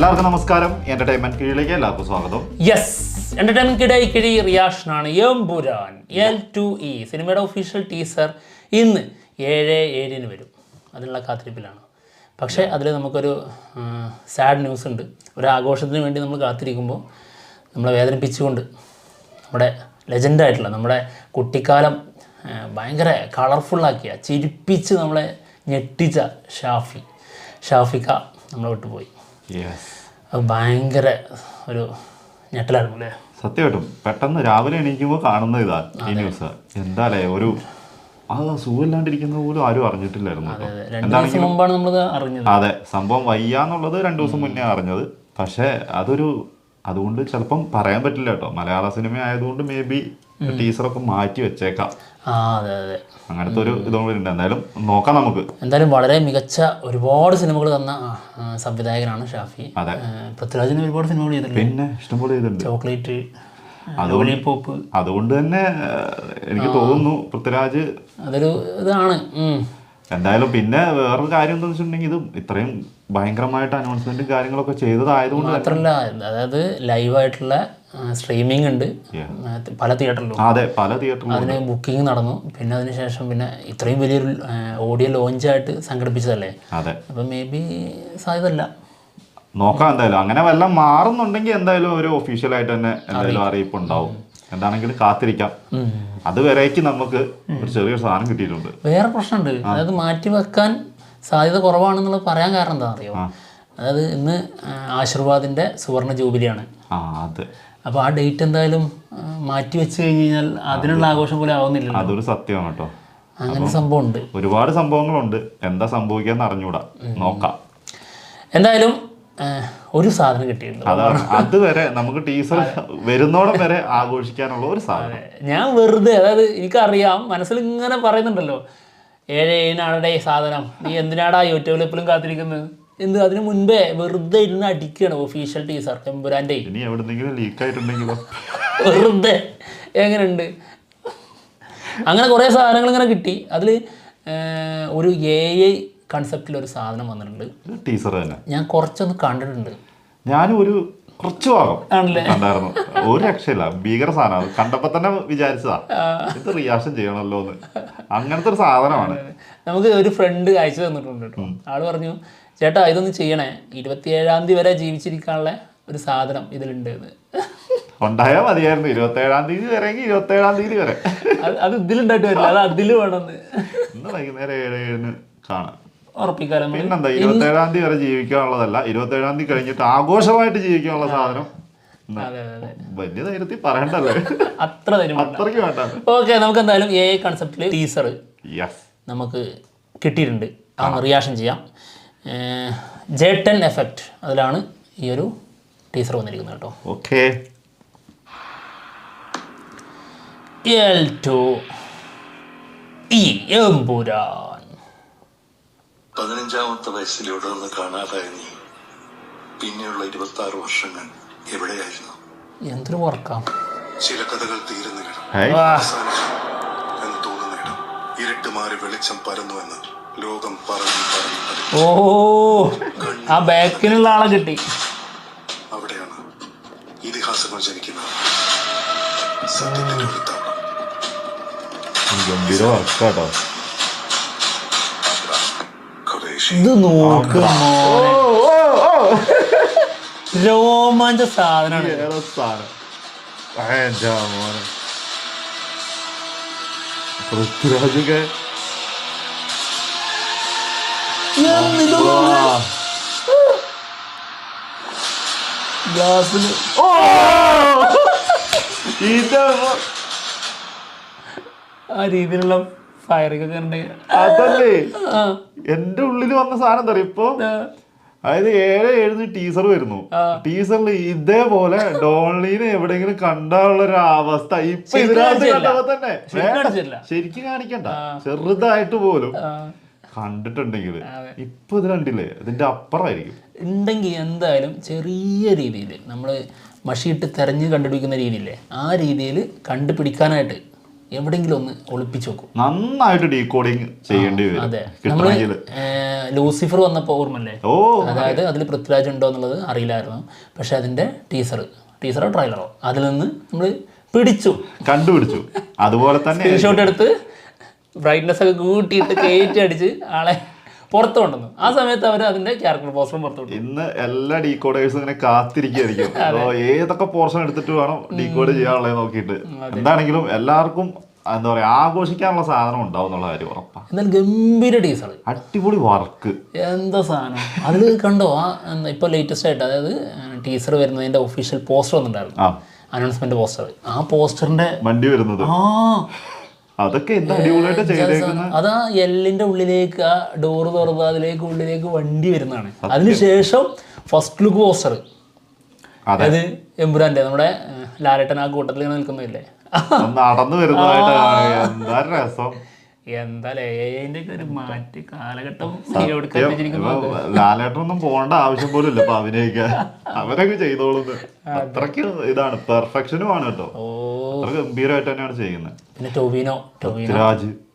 എല്ലാവർക്കും നമസ്കാരം. എന്റർടൈൻമെന്റ് കീഴിലേക്ക് എല്ലാവർക്കും സ്വാഗതം. യെസ്, എന്റർടൈൻമെന്റ് കിഴി റിയാക്ഷനാണ്. എംപുരാൻ L2E സിനിമയുടെ ഒഫീഷ്യൽ ടീസർ ഇന്ന് 7/7 വരും. അതിനുള്ള കാത്തിരിപ്പിലാണ്. പക്ഷേ അതിൽ നമുക്കൊരു സാഡ് ന്യൂസ് ഉണ്ട്. ഒരു ആഘോഷത്തിന് വേണ്ടി നമ്മൾ കാത്തിരിക്കുമ്പോൾ നമ്മളെ വേദനിപ്പിച്ചുകൊണ്ട് നമ്മുടെ ലെജൻഡായിട്ടുള്ള നമ്മുടെ കുട്ടിക്കാലം ഭയങ്കര കളർഫുള്ളാക്കിയ ചിരിപ്പിച്ച് നമ്മളെ ഞെട്ടിച്ച ഷാഫിക്ക നമ്മളെ വിട്ടുപോയി. അത് ഭയങ്കര ഒരു ഞെട്ടലായിരുന്നു അല്ലേ? സത്യമായിട്ടും പെട്ടെന്ന് രാവിലെ എണീക്കുമ്പോൾ കാണുന്ന ഇതാ ഈ ന്യൂസ്. എന്താ ഒരു സുഖമില്ലാണ്ടിരിക്കുന്നത് പോലും ആരും അറിഞ്ഞിട്ടില്ലായിരുന്നു. മുമ്പാണ് നമ്മളത് അറിഞ്ഞത്. അതെ, സംഭവം വയ്യാന്നുള്ളത് 2 ദിവസം മുന്നേ അറിഞ്ഞത്. പക്ഷെ അതുകൊണ്ട് ചിലപ്പം പറയാൻ പറ്റില്ല കേട്ടോ. മലയാള സിനിമ ആയതുകൊണ്ട് മേ ബി ടീച്ചറൊക്കെ മാറ്റി വെച്ചേക്കാം. അങ്ങനത്തെ ഒരു ഇതുകൊണ്ട് എന്തായാലും നോക്കാം നമുക്ക്. എന്തായാലും വളരെ മികച്ച ഒരുപാട് സിനിമകൾ തന്ന സംവിധായകനാണ് ഷാഫി. പൃഥ്വിരാജിന് ഒരുപാട് സിനിമകൾ ചെയ്തിട്ടുണ്ട്. പിന്നെ ഇഷ്ടംപോലെ ചെയ്തിട്ടുണ്ട്. Chocolate, pop. അതുകൊണ്ട് തന്നെ എനിക്ക് തോന്നുന്നു പൃഥ്വിരാജ് അതൊരു ഇതാണ്. എന്തായാലും പിന്നെ വേറൊരു കാര്യം എന്താണെന്ന് വെച്ചിട്ടുണ്ടെങ്കിൽ ഇത് ഇത്രയും ഭയങ്കരമായിട്ട് അനൗൺസ്മെന്റും കാര്യങ്ങളൊക്കെ ചെയ്തതായതുകൊണ്ട് മാത്രമല്ല, അതായത് ലൈവായിട്ടുള്ള സ്ട്രീമിംഗ് ഉണ്ട് പല തിയേറ്ററിലും. അതെ, പല തിയേറ്ററിലും അതിന് ബുക്കിംഗ് നടന്നു. പിന്നെ അതിനുശേഷം പിന്നെ ഇത്രയും വലിയൊരു ഓഡിയോ ലോഞ്ചായിട്ട് സംഘടിപ്പിച്ചതല്ലേ. അതെ, അപ്പം മേ ബി സാധ്യതല്ല. നോക്കാം. എന്തായാലും അങ്ങനെ വല്ലതും മാറുന്നുണ്ടെങ്കിൽ എന്തായാലും ഒരു ഒഫീഷ്യലായിട്ട് തന്നെ എന്തായാലും അറിയിപ്പുണ്ടാവും. എന്താണെങ്കിലും കാത്തിരിക്കാം. അതുവരേക്ക് നമുക്ക് ഒരു ചെറിയൊരു സാധനം കിട്ടിയിട്ടുണ്ട്. വേറെ പ്രശ്നമുണ്ട്. അതായത് മാറ്റി വെക്കാൻ സാധ്യത കുറവാണെന്നുള്ളത് പറയാൻ കാരണം എന്താ അറിയോ? അതായത് ഇന്ന് ആശീർവാദിന്റെ സുവർണ ജൂബിലിയാണ്. അപ്പോൾ ആ ഡേറ്റ് എന്തായാലും മാറ്റി വെച്ച് കഴിഞ്ഞാൽ അതിനുള്ള ആഘോഷം പോലെ ആവുന്നില്ല. അതൊരു സത്യമാണ് കേട്ടോ. അങ്ങനെ സംഭവം ഉണ്ട്. ഒരുപാട് സംഭവങ്ങളുണ്ട്. എന്താ സംഭവിക്കാന്ന് അറിഞ്ഞൂടാ. നോക്കാം. എന്തായാലും ഒരു സാധനം കിട്ടിയിട്ടുണ്ട്. അതാണ് അതുവരെ നമുക്ക് ടീസർ വരുന്നോടം വരെ ആഘോഷിക്കാനുള്ള ഒരു സാധനം. ഞാൻ വെറുതെ, അതായത് എനിക്കറിയാം, മനസ്സിൽ ഇങ്ങനെ പറയുന്നുണ്ടല്ലോ 7/7 സാധനം, നീ എന്തിനാടാ യൂട്യൂബിൽ എപ്പോഴും കാത്തിരിക്കുന്നത്? അതിന് മുൻപേ വെറുതെ ഇരുന്ന് അടിക്കുകയാണ് ഒഫീഷ്യൽ ടീസർ എമ്പുരാൻ്റെ. ഇനി എവിടെന്നെങ്കിലും ലീക്ക് ആയിട്ടുണ്ടെങ്കിലോ? വെറുതെ എങ്ങനെയുണ്ട്? അങ്ങനെ കുറേ സാധനങ്ങൾ ഇങ്ങനെ കിട്ടി. അതിൽ ഒരു AI കൺസെപ്റ്റിലൊരു സാധനം വന്നിട്ടുണ്ട്. ടീസർ തന്നെ ഞാൻ കുറച്ചൊന്ന് കണ്ടിട്ടുണ്ട്. ഞാനും കുറച്ച് ഭാഗം കണ്ടായിരുന്നു. ഒരു രക്ഷയില്ല, ഭീകര സാധനം. കണ്ടപ്പോ തന്നെ വിചാരിച്ചതാ ഇത് റിയാക്ഷൻ ചെയ്യണല്ലോ എന്ന്. അങ്ങനത്തെ ഒരു സാധനമാണ്. നമുക്ക് ഒരു ഫ്രണ്ട് അയച്ചു തന്നിട്ടുണ്ട് കേട്ടോ. ആള് പറഞ്ഞു, ചേട്ടാ ഇതൊന്ന് ചെയ്യണേ, 27-ാം തീയതി വരെ ജീവിച്ചിരിക്കാനുള്ള ഒരു സാധനം ഇതിലുണ്ട് എന്ന്. ഉണ്ടായാൽ മതിയായിരുന്നു. 27-ാം തീയതി വരെങ്കിൽ 27-ാം തീയതി വരെ അത് ഇതിലുണ്ടായിട്ട് വരില്ല, അത് അതില് വേണമെന്ന്. ഇന്ന് വൈകുന്നേരം 7-7 കാണാം. ഉറപ്പിക്കാലോ. പിന്നെന്താ, 27-ാം തീയതി വരെ ജീവിക്കാനുള്ളതല്ല, 27-ാം തീയതി കഴിഞ്ഞിട്ട് ആഘോഷമായിട്ട് ജീവിക്കാനുള്ള സാധനം. വലിയ ധൈര്യത്തിൽ പറയണ്ടല്ലേ, അത്രയ്ക്ക് വേണ്ട. ഓക്കെ, നമുക്ക് എന്തായാലും AI കൺസെപ്റ്റില് ടീസർ നമുക്ക് കിട്ടിയിട്ടുണ്ട്. അതൊന്ന് റിയാക്ഷൻ ചെയ്യാം. J10 എഫക്റ്റ്, അതിലാണ് ഈ ഒരു ടീസർ വന്നിരിക്കുന്നത് കേട്ടോ. ഓക്കെ. L2E എമ്പുരാൻ. 15-ാമത്തെ വയസ്സിൽ ഇവിടെ നിന്ന് കാണാതായ നീ പിന്നെയുള്ള 26 വർഷങ്ങൾ എവിടെയായിരുന്നു? എന്തൊരു വർക്കാം. ചില കഥകൾ തീരുന്നില്ല എന്ന് തോന്നുന്നിടം ഇരുട്ട് മാറി വെളിച്ചം പരന്നു എന്ന് ലോകം പറഞ്ഞു. ഓ, ആ ബാക്കിനുള്ള ആളെ കിട്ടി. അവിടെയാണ് ഇതിഹാസങ്ങൾ ജനിക്കുന്നത്. സത്യത്തിന്റെ ഒരു തവണ ഇത് നോക്ക്, രോമാഞ്ച സാധനമാണ്. പൃഥ്വിരാജൊക്കെ ഗ്ലാസില് ആ രീതിയിലുള്ള ഫയറിങ്ങൊക്കെ ഉണ്ട്. അതല്ലേ എന്റെ ഉള്ളിൽ വന്ന സാധനം എന്താ പറയുക ഇപ്പൊ? അതായത് 7/7 ടീസർ വരുന്നു. ടീസറിൽ ഇതേപോലെ ഡോൺലീനെ എവിടെയെങ്കിലും കണ്ടാനുള്ള ഒരു അവസ്ഥ ഇപ്പൊ ഇതിനകത്ത് കണ്ടപ്പോ തന്നെ ശരിക്കും കാണിക്കണ്ട, ചെറുതായിട്ട് പോലും കണ്ടിട്ടുണ്ടെങ്കിൽ ഇപ്പൊ ഇത് കണ്ടില്ലേ, ഇതിന്റെ അപ്പുറമായിരിക്കും. ഉണ്ടെങ്കിൽ എന്തായാലും ചെറിയ രീതിയിൽ നമ്മൾ മഷിയിട്ട് തെരഞ്ഞ് കണ്ടുപിടിക്കുന്ന രീതിയില്ലേ, ആ രീതിയിൽ കണ്ടുപിടിക്കാനായിട്ട് എവിടെയെങ്കിലും ഒന്ന് ഒളിപ്പിച്ചു വെക്കും. നന്നായിട്ട് ഡീകോഡിങ് ചെയ്യേണ്ടി വരും അതെ, നമ്മള് ലൂസിഫർ വന്നപ്പോൾ ഓർമ്മല്ലേ, അതായത് അതിൽ പൃഥ്വിരാജ് ഉണ്ടോ എന്നുള്ളത് അറിയില്ലായിരുന്നു. പക്ഷെ അതിന്റെ ടീസറോ ട്രെയിലറോ അതിൽ നിന്ന് നമ്മൾ കണ്ടുപിടിച്ചു. അതുപോലെ തന്നെ സ്ക്രീൻഷോട്ട് എടുത്ത് ബ്രൈറ്റ്നസ് ഒക്കെ കൂട്ടിയിട്ട് കയറ്റി അടിച്ച് ആളെ പുറത്തു കൊണ്ടുവന്നു. ആ സമയത്ത് അവർ അതിന്റെ ക്യാരക്ടർ പോസ്റ്ററും പുറത്തു. ഇന്ന് എല്ലാ ഡീകോഡേഴ്സും ഇങ്ങനെ കാത്തിരിക്കുകയായിരിക്കും ഏതൊക്കെ പോർഷൻ എടുത്തിട്ട് വേണം ഡീകോഡ് ചെയ്യാനുള്ളത് നോക്കിയിട്ട്. എന്താണെങ്കിലും എല്ലാവർക്കും എന്താ പറയാ ആഘോഷിക്കാനുള്ള സാധനം ഉണ്ടാവും എന്നുള്ള കാര്യം ഉറപ്പാണ്. എന്നാൽ ഗംഭീര ടീസർ, അടിപൊളി വർക്ക്, എന്താ സാധനം. അതിൽ കണ്ടോ ഇപ്പൊ ലേറ്റസ്റ്റ് ആയിട്ട്, അതായത് ടീസർ വരുന്നതിന്റെ ഒഫീഷ്യൽ പോസ്റ്റർ വന്നിട്ടുണ്ടായിരുന്നു, അനൗൺസ്മെന്റ് പോസ്റ്റർ. ആ പോസ്റ്ററിന്റെ വണ്ടി വരുന്നത് അതൊക്കെ എന്താ അടിപൊളിയായിട്ട് ചെയ്തേക്കുന്നത്. അതാ എല്ലിന്റെ ഉള്ളിലേക്ക് ആ ഡോറ് തുറന്ന് അതിലേക്ക് ഉള്ളിലേക്ക് വണ്ടി വരുന്നതാണ്. അതിനുശേഷം ഫസ്റ്റ് ലുക്ക് പോസ്റ്റർ, അതായത് എമ്പുരാന്റെ നമ്മുടെ ലാലേട്ടൻ ആ കൂട്ടത്തിൽ ഇങ്ങനെ നിൽക്കുന്നില്ലേ, നടന്നു വരുന്നതായിട്ട് എന്താ രസം. എന്തായാലും അതിന്റെ ഒക്കെ ഒരു മാറ്റി കാലഘട്ടം. ലാലേട്ടനൊന്നും പോകേണ്ട ആവശ്യം പോലും ഇല്ല ഇപ്പൊ അഭിനയിക്കാൻ, അവരൊക്കെ ചെയ്തോളുന്നത്. അത്രയ്ക്ക് ഇതാണ്, പെർഫെക്ഷനുമാണ് കേട്ടോ. അത്ര ഗംഭീരമായിട്ട് തന്നെയാണ് ചെയ്യുന്നത്. പിന്നെ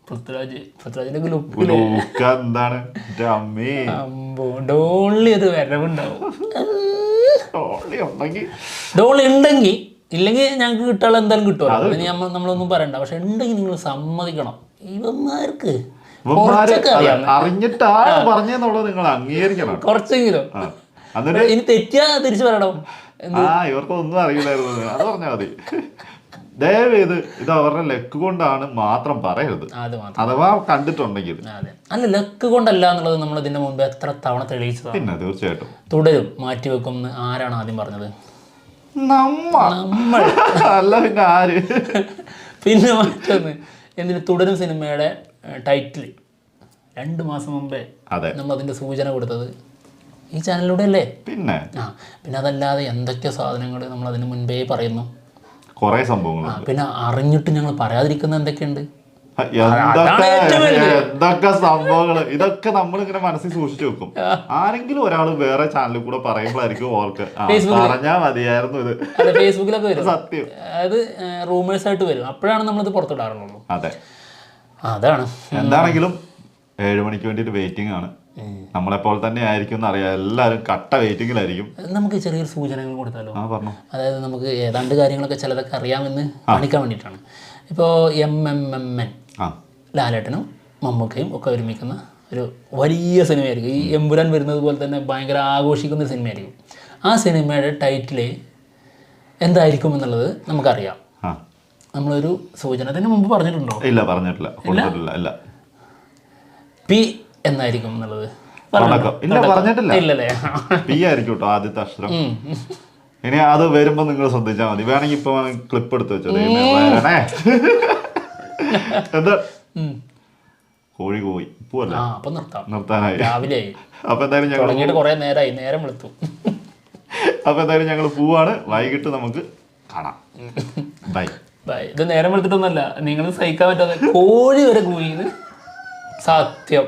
പൃഥ്വിരാജിന്റെ ലുക്ക് എന്താണ് ഡോളി ഒരു വരവുണ്ടാവും. ഡോളി ഉണ്ടെങ്കിൽ, ഇല്ലെങ്കിൽ ഞങ്ങൾക്ക് കിട്ടാനുള്ള എന്തായാലും കിട്ടുമല്ലോ, അതിന് നമ്മളൊന്നും പറയണ്ട. പക്ഷെ ഉണ്ടെങ്കിൽ നിങ്ങൾ സമ്മതിക്കണം, ഇവന്മാർക്ക് അറിഞ്ഞിട്ടാണ് പറഞ്ഞെന്നുള്ളത് നിങ്ങൾ അംഗീകരിക്കണം കുറച്ചെങ്കിലും. ഇനി തെറ്റിയാ തിരിച്ചു പറയണം. ഇവർക്കൊന്നും അറിയില്ലായിരുന്നു, അത് പറഞ്ഞാൽ മതി. ദയവേത് ഇത് അവരുടെ ലക്ക് കൊണ്ടാണ് മാത്രം പറയരുത്, അഥവാ കണ്ടിട്ടുണ്ടെങ്കിൽ. അല്ല, ലക്ക് കൊണ്ടല്ല എന്നുള്ളത് നമ്മൾ ഇതിന്റെ മുമ്പ് എത്ര തവണ തെളിയിച്ചതാണ്. പിന്നെ തീർച്ചയായിട്ടും തുടരും മാറ്റിവെക്കും ആരാണ് ആദ്യം പറഞ്ഞത്? നമ്മൾ അല്ല, പിന്നെ ആര്? പിന്നെ മറ്റൊന്ന്, എന്തിന് തുടരും സിനിമയുടെ ടൈറ്റിൽ 2 മാസം മുമ്പേ നമ്മൾ അതിന്റെ സൂചന കൊടുത്തത് ഈ ചാനലിലൂടെ അല്ലേ? പിന്നെ അതല്ലാതെ എന്തൊക്കെ സാധനങ്ങൾ നമ്മൾ അതിന് മുൻപേ പറയുന്നു, കുറെ സംഭവങ്ങൾ. പിന്നെ അറിഞ്ഞിട്ട് ഞങ്ങൾ പറയാതിരിക്കുന്ന എന്തൊക്കെയുണ്ട്, എന്തൊക്കെ സംഭവങ്ങള്. ഇതൊക്കെ നമ്മളിങ്ങനെ മനസ്സിൽ സൂക്ഷിച്ചു വെക്കും. ആരെങ്കിലും ഒരാൾ വേറെ ചാനലിൽ കൂടെ പറയുമ്പോഴായിരിക്കും ഓർക്ക് പറഞ്ഞാൽ മതിയായിരുന്നു ഇത്. ഫേസ്ബുക്കിലൊക്കെ വരും, സത്യം. അതായത് റൂമേഴ്സ് ആയിട്ട് വരും, അപ്പോഴാണ് നമ്മളിത് പുറത്തിടാറുള്ളൂ. അതെ, അതാണ്. എന്താണെങ്കിലും 7 മണിക്ക് വേണ്ടിയിട്ട് വെയിറ്റിംഗ് ആണ്. നമ്മളെപ്പോൾ തന്നെ ആയിരിക്കും എന്നറിയാം, എല്ലാവരും കട്ട വെയിറ്റിംഗിലായിരിക്കും. നമുക്ക് ചെറിയൊരു സൂചനകൾ കൊടുത്താലോ? അതായത് നമുക്ക് ഏതാണ്ട് കാര്യങ്ങളൊക്കെ ചിലതൊക്കെ അറിയാമെന്ന് കാണിക്കാൻ വേണ്ടിയിട്ടാണ്. ഇപ്പോൾ MMMN ലാലേട്ടനും മമ്മൂക്കയും ഒക്കെ ഒരുമിക്കുന്ന ഒരു വലിയ സിനിമയായിരിക്കും. ഈ എമ്പുരാൻ വരുന്നത് പോലെ തന്നെ ഭയങ്കര ആഘോഷിക്കുന്ന ഒരു സിനിമയായിരിക്കും. ആ സിനിമയുടെ ടൈറ്റിൽ എന്തായിരിക്കും എന്നുള്ളത് നമുക്കറിയാം. നമ്മളൊരു സൂചന തന്നെ മുമ്പ് പറഞ്ഞിട്ടുണ്ടോ? ഇല്ല, പറഞ്ഞിട്ടില്ല. പി എന്നായിരിക്കും എന്നുള്ളത് പറഞ്ഞിട്ടില്ല. ഇല്ലല്ലേ? പി ആയിരിക്കും കേട്ടോ ആദ്യത്തെ അക്ഷരം. ഇനി അത് വരുമ്പോ നിങ്ങൾ ശ്രദ്ധിച്ചാൽ മതി. വേണമെങ്കിൽ ഇപ്പൊ ക്ലിപ്പ് എടുത്ത് വെച്ചോ. എന്താ കോഴി പോയി പോവല്ലേ? നിർത്താനായി. രാവിലെയായി. അപ്പൊ എന്തായാലും ഞങ്ങൾ നേരം വെളുത്തു. അപ്പൊ എന്തായാലും ഞങ്ങൾ പോവാണ്. വൈകിട്ട് നമുക്ക് കാണാം. ബൈ. ഇത് നേരം വെളുത്തിട്ടൊന്നുമല്ല, നിങ്ങൾ സഹിക്കാൻ പറ്റാതെ കോഴി വരെ കൂയിന്ന് സത്യം.